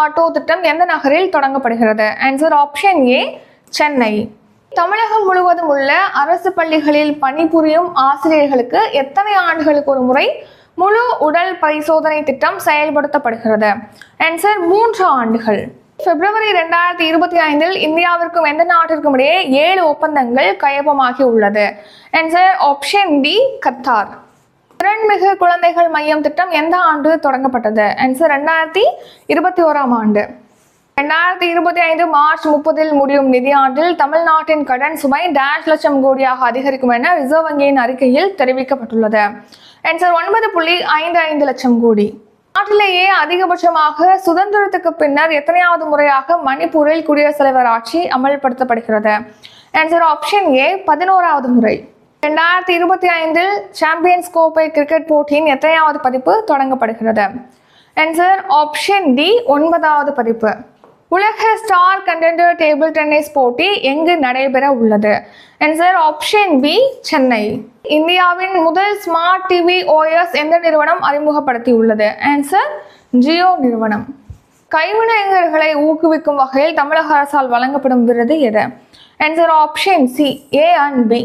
Auto திட்டம் எந்த நகரில் தொடங்கப்படுகிறது? Answer option A Chennai. Tamilagam முழுவதும் உள்ள அரசு பள்ளிகளில் பணிபுரியும் ஆசிரியர்களுக்கு எத்தனை ஆண்டுகளுக்கு ஒரு முறை முழு உடல் பரிசோதனை திட்டம் செயல்படுத்தப்படுகிறது? ஆன்சர் 3 ஆண்டுகள். பிப்ரவரி 2025 இந்தியாவிற்கும் எந்த நாட்டிற்கும் இடையே 7 ஒப்பந்தங்கள் கையொப்பமாகி உள்ளது? Answer option D Qatar. திறன்மிகு குழந்தைகள் மையம் திட்டம் எந்த ஆண்டு தொடங்கப்பட்டது? ஆன்சர் 2021 ஆண்டு. 2025 மார்ச் 30 முடியும் நிதியாண்டில் தமிழ்நாட்டின் கடன் சுமை லட்சம் கோடியாக அதிகரிக்கும் என ரிசர்வ் வங்கியின் அறிக்கையில் தெரிவிக்கப்பட்டுள்ளது. ஆன்சர் 9.55 லட்சம் கோடி. நாட்டிலேயே அதிகபட்சமாக சுதந்திரத்துக்கு பின்னர் எத்தனையாவது முறையாக மணிப்பூரில் குடியரசுத் தலைவர் ஆட்சி அமல்படுத்தப்படுகிறது? ஆன்சர் ஆப்ஷன் ஏ 11வது முறை. 2025 சாம்பியன்ஸ் கோப்பை கிரிக்கெட் போட்டியின் எத்தனையாவது பதிப்பு தொடங்கப்படுகிறது? ஆன்சர் ஆப்ஷன் டி 9வது பதிப்பு. உலக ஸ்டார் கண்டெண்டர் டேபிள் டென்னிஸ் போட்டி எங்கு நடைபெற உள்ளது? Answer option B Chennai. இந்தியாவின் முதல் ஸ்மார்ட் டிவி OS எந்த நிறுவனம் அறிமுகப்படுத்தியுள்ளது? ஆன்சர் ஜியோ நிறுவனம். கைவினைஞர்களை ஊக்குவிக்கும் வகையில் தமிழக அரசால் வழங்கப்படும் விருது எது? Answer option C A and B.